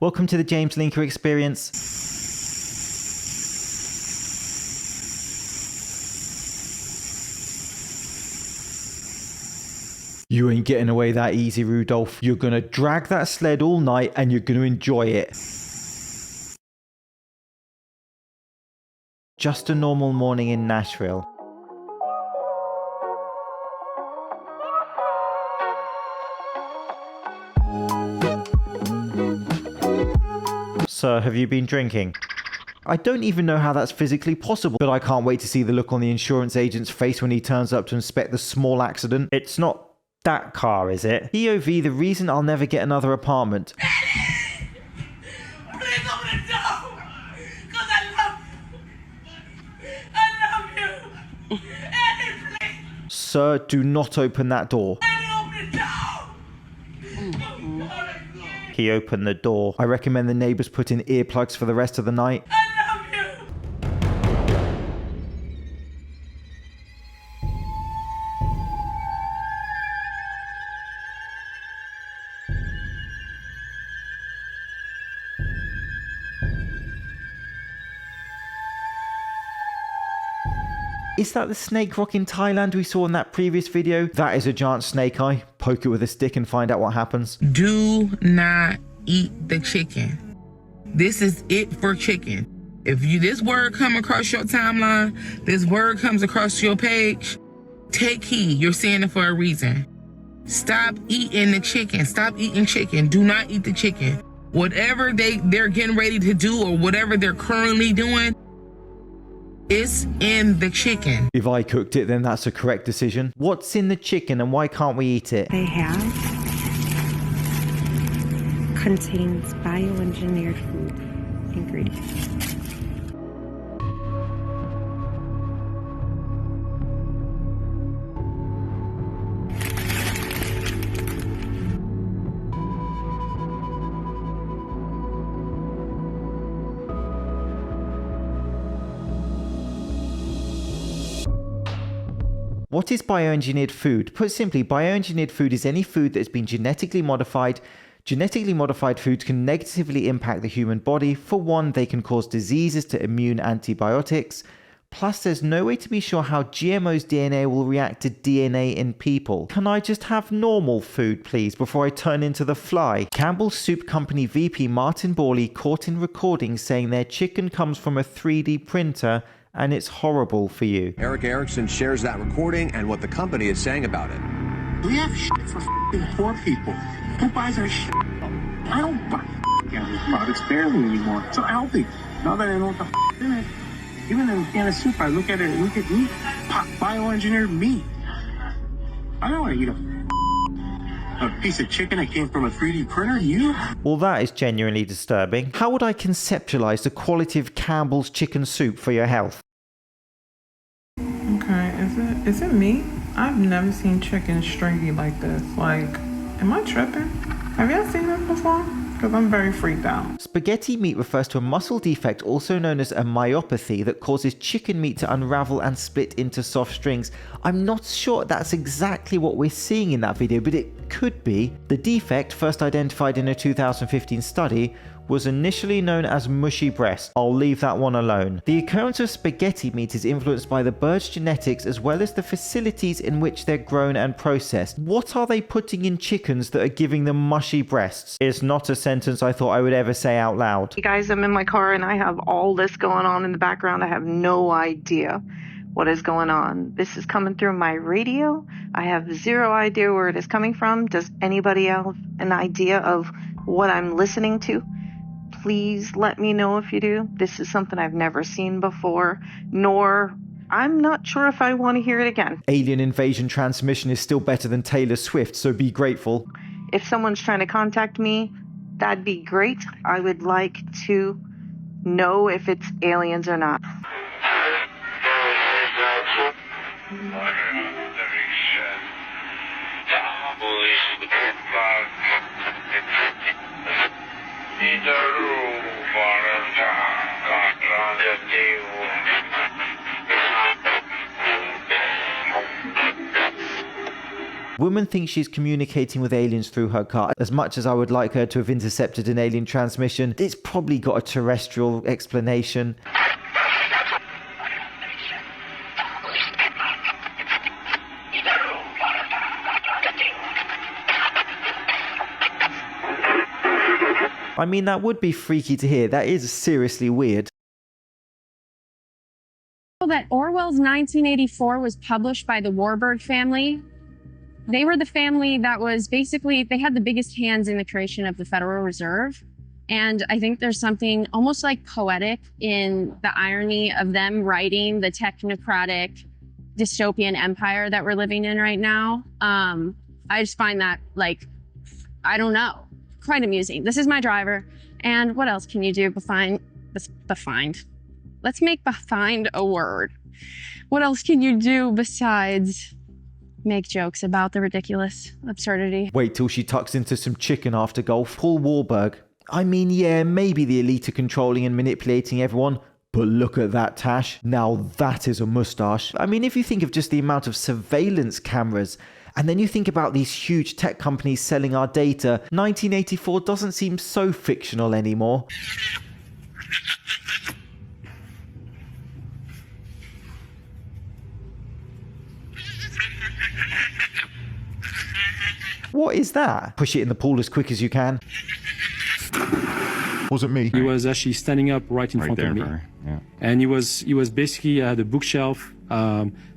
Welcome to the James Linker Experience. You ain't getting away that easy, Rudolph. You're gonna drag that sled all night and you're gonna enjoy it. Just a normal morning in Nashville. Sir, have you been drinking? I don't even know how that's physically possible, but I can't wait to see the look on the insurance agent's face when he turns up to inspect the small accident. It's not that car, is it? POV, the reason I'll never get another apartment. Please open the door! Because I love you! Eddie, please! Sir, do not open that door. Eddie, open the door! He opened the door. I recommend the neighbors put in earplugs for the rest of the night. I love you! Is that the snake rock in Thailand we saw in that previous video? That is a giant snake eye. Poke it with a stick and find out what happens. Do not eat the chicken. This is it for chicken. If this word come across your timeline, this word comes across your page, take heed. You're saying it for a reason. Stop eating the chicken. Stop eating chicken. Do not eat the chicken. Whatever they're getting ready to do or whatever they're currently doing, it's in the chicken. If I cooked it, then that's a correct decision. What's in the chicken and why can't we eat it? They have contains bioengineered food ingredients. What is bioengineered food? Put simply, bioengineered food is any food that has been genetically modified. Genetically modified foods can negatively impact the human body. For one, they can cause diseases to immune antibiotics. Plus, there's no way to be sure how GMO's DNA will react to DNA in people. Can I just have normal food, please, before I turn into the fly? Campbell Soup Company VP Martin Borley caught in recordings saying their chicken comes from a 3D printer and it's horrible for you. Eric Erickson shares that recording and what the company is saying about it. We have shit for poor people. Who buys our shit? I don't buy Campbell's products barely anymore. It's so healthy. Now that I know what the in it, even in a can of soup, I look at it, look at meat, bioengineered meat. I don't want to eat a piece of chicken that came from a 3D printer. You? Well, that is genuinely disturbing. How would I conceptualize the quality of Campbell's chicken soup for your health? Okay, is it me? I've never seen chicken stringy like this. Like, am I tripping? Have y'all seen this before? Because I'm very freaked out. Spaghetti meat refers to a muscle defect also known as a myopathy that causes chicken meat to unravel and split into soft strings. I'm not sure that's exactly what we're seeing in that video, but it could be. The defect, first identified in a 2015 study, was initially known as mushy breast. I'll leave that one alone. The occurrence of spaghetti meat is influenced by the bird's genetics as well as the facilities in which they're grown and processed. What are they putting in chickens that are giving them mushy breasts? It's not a sentence I thought I would ever say out loud. Hey guys, I'm in my car and I have all this going on in the background. I have no idea what is going on. This is coming through my radio. I have zero idea where it is coming from. Does anybody have an idea of what I'm listening to? Please let me know if you do. This is something I've never seen before, nor I'm not sure if I want to hear it again. Alien invasion transmission is still better than Taylor Swift, so be grateful. If someone's trying to contact me, that'd be great. I would like to know if it's aliens or not. woman thinks she's communicating with aliens through her car. As much as I would like her to have intercepted an alien transmission, it's probably got a terrestrial explanation. I mean, that would be freaky to hear. That is seriously weird. That Orwell's 1984 was published by the Warburg family. They were the family that was basically, they had the biggest hands in the creation of the Federal Reserve. And I think there's something almost like poetic in the irony of them writing the technocratic dystopian empire that we're living in right now. I just find that, like, I don't know, quite amusing. This is my driver. And what else can you do behind? Let's make behind a word. What else can you do besides make jokes about the ridiculous absurdity? Wait till she tucks into some chicken after golf. Paul Warburg. I mean, yeah, maybe the elite are controlling and manipulating everyone, but look at that tash. Now that is a mustache. I mean, if you think of just the amount of surveillance cameras, and then you think about these huge tech companies selling our data, 1984 doesn't seem so fictional anymore. What is that? Push it in the pool as quick as you can. Wasn't me. He was actually standing up right in front of me. Yeah. And he was basically at the bookshelf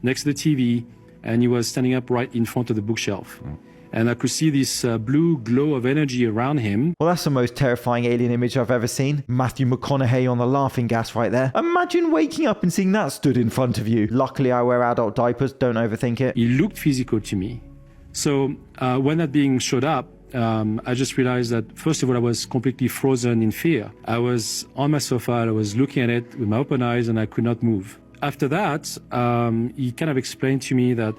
next to the TV, and he was standing up right in front of the bookshelf. Oh. And I could see this blue glow of energy around him. Well, that's the most terrifying alien image I've ever seen. Matthew McConaughey on the laughing gas right there. Imagine waking up and seeing that stood in front of you. Luckily, I wear adult diapers. Don't overthink it. He looked physical to me. So when that being showed up, I just realized that, first of all, I was completely frozen in fear. I was on my sofa, I was looking at it with my open eyes, and I could not move. After that, he kind of explained to me that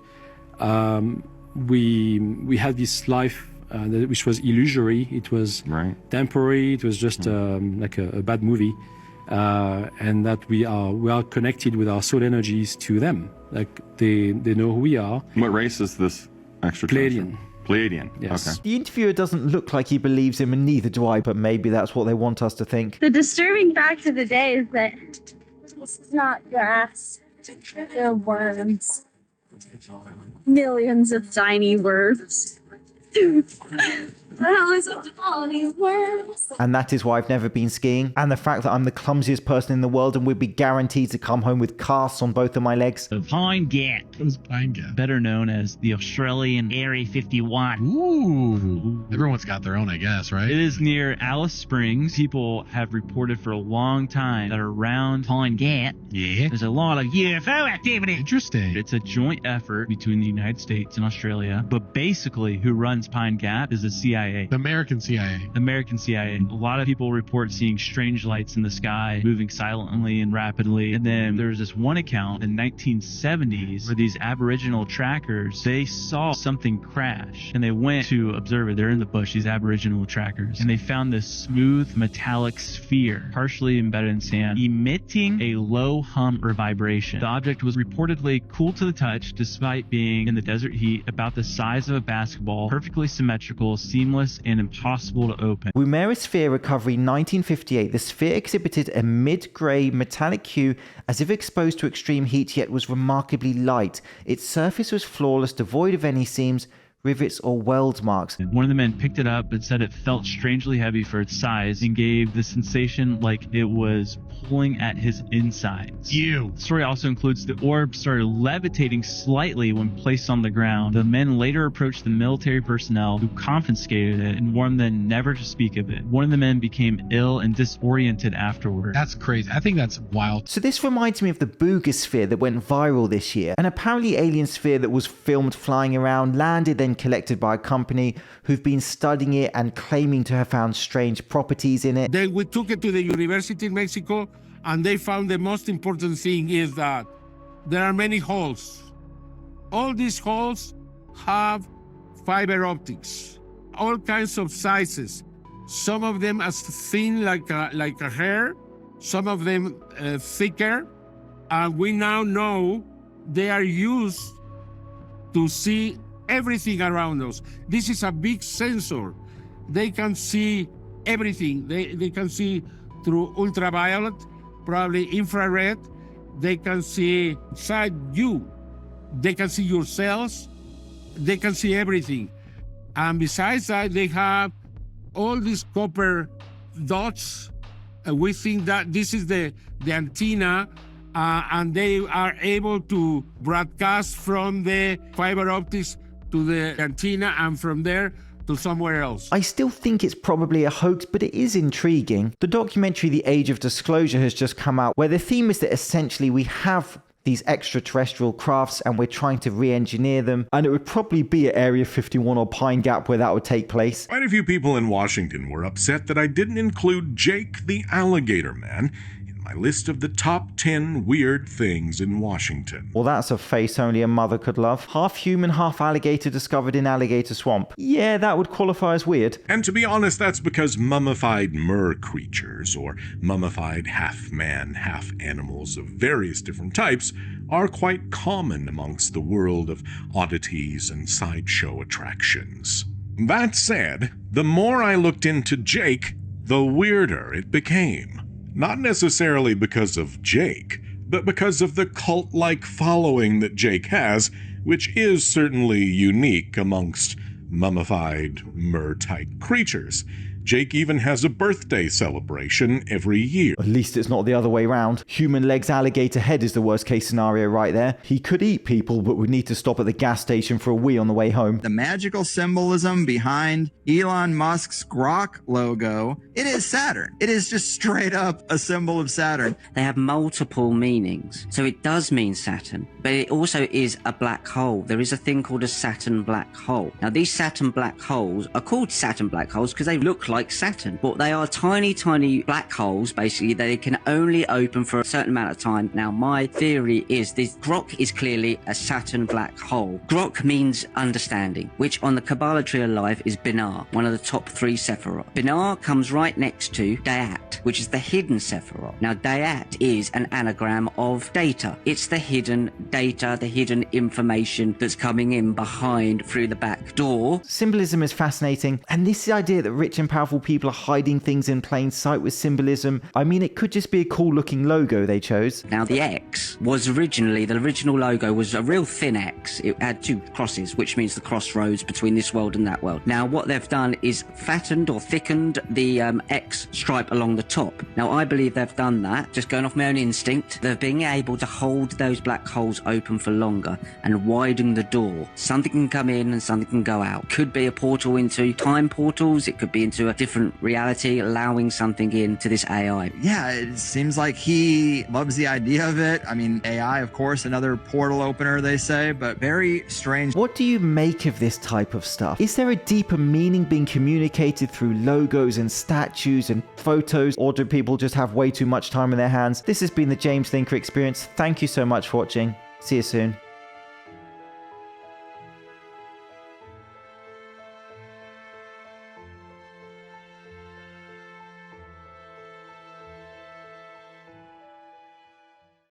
we had this life which was illusory. It was temporary. It was just like a bad movie, and that we are connected with our soul energies to them. Like they know who we are. What race is this extraterrestrial? Pleiadian. Yes. Okay. The interviewer doesn't look like he believes him, and neither do I, but maybe that's what they want us to think. The disturbing fact of the day is that this is not grass. They're worms. Millions of tiny worms. The hell is up with all these worms? And that is why I've never been skiing. And the fact that I'm the clumsiest person in the world and would be guaranteed to come home with casts on both of my legs. The Pine Gap. What is Pine Gap? Better known as the Australian Area 51. Ooh. Everyone's got their own, I guess, right? It is near Alice Springs. People have reported for a long time that around Pine Gap, there's a lot of UFO activity. Interesting. It's a joint effort between the United States and Australia. But basically, who runs Pine Gap is the CIA. The American CIA. American CIA. A lot of people report seeing strange lights in the sky, moving silently and rapidly. And then there's this one account in the 1970s where these Aboriginal trackers, they saw something crash and they went to observe it. They're in the bush, these Aboriginal trackers, and they found this smooth metallic sphere, partially embedded in sand, emitting a low hum or vibration. The object was reportedly cool to the touch despite being in the desert heat, about the size of a basketball, perfectly symmetrical, seamless, and impossible to open. Woomera Sphere Recovery 1958. The sphere exhibited a mid-grey metallic hue as if exposed to extreme heat, yet was remarkably light. Its surface was flawless, devoid of any seams, rivets, or weld marks. One of the men picked it up and said it felt strangely heavy for its size and gave the sensation like it was pulling at his insides. The story also includes the orb started levitating slightly when placed on the ground. The men later approached the military personnel who confiscated it and warned them never to speak of it. One of the men became ill and disoriented afterward. That's crazy. I think that's wild. So this reminds me of the Buga Sphere that went viral this year. An apparently alien sphere that was filmed flying around, landed, then collected by a company who've been studying it and claiming to have found strange properties in it. Then we took it to the university in Mexico, and they found the most important thing is that there are many holes. All these holes have fiber optics, all kinds of sizes. Some of them as thin like a hair, some of them thicker, and we now know they are used to see everything around us. This is a big sensor. They can see everything. They can see through ultraviolet, probably infrared. They can see inside you. They can see your cells. They can see everything. And besides that, they have all these copper dots. We think that this is the antenna, and they are able to broadcast from the fiber optics to the antenna and from there to somewhere else. I still think it's probably a hoax, but it is intriguing. The documentary The Age of Disclosure has just come out, where the theme is that essentially we have these extraterrestrial crafts and we're trying to re-engineer them, and it would probably be at Area 51 or Pine Gap where that would take place. Quite a few people in Washington were upset that I didn't include Jake the Alligator Man in my list of the top 10 weird things in Washington. Well, that's a face only a mother could love. Half human, half alligator discovered in Alligator Swamp. Yeah, that would qualify as weird. And to be honest, that's because mummified mer creatures, or mummified half-man, half-animals of various different types, are quite common amongst the world of oddities and sideshow attractions. That said, the more I looked into Jake, the weirder it became. Not necessarily because of Jake, but because of the cult-like following that Jake has, which is certainly unique amongst mummified mer-type creatures. Jake even has a birthday celebration every year. At least it's not the other way round. Human legs, alligator head is the worst case scenario right there. He could eat people, but would need to stop at the gas station for a wee on the way home. The magical symbolism behind Elon Musk's Grok logo, it is Saturn. It is just straight up a symbol of Saturn. They have multiple meanings. So it does mean Saturn, but it also is a black hole. There is a thing called a Saturn black hole. Now these Saturn black holes are called Saturn black holes because they look like Saturn, but they are tiny black holes. Basically they can only open for a certain amount of time. Now my theory is this Grok is clearly a Saturn black hole. Grok means understanding, which on the Kabbalah tree of life is Binah, one of the top 3 Sephiroth. Binah comes right next to Dayat, which is the hidden Sephiroth. Now Dayat is an anagram of data. It's the hidden data, the hidden information that's coming in behind through the back door. Symbolism is fascinating, and this idea that rich and powerful people are hiding things in plain sight with symbolism, I mean, it could just be a cool looking logo they chose. Now the X was originally, the original logo was a real thin X. It had 2 crosses, which means the crossroads between this world and that world. Now what they've done is fattened or thickened the X stripe along the top. Now I believe they've done that, just going off my own instinct. They're being able to hold those black holes open for longer and widen the door. Something can come in and something can go out. Could be a portal into time portals, it could be into a different reality, allowing something into this AI. Yeah, it seems like he loves the idea of it. I mean, AI, of course, another portal opener, they say, but very strange. What do you make of this type of stuff? Is there a deeper meaning being communicated through logos and statues and photos, or do people just have way too much time in their hands? This has been the James Thinker Experience. Thank you so much for watching. See you soon.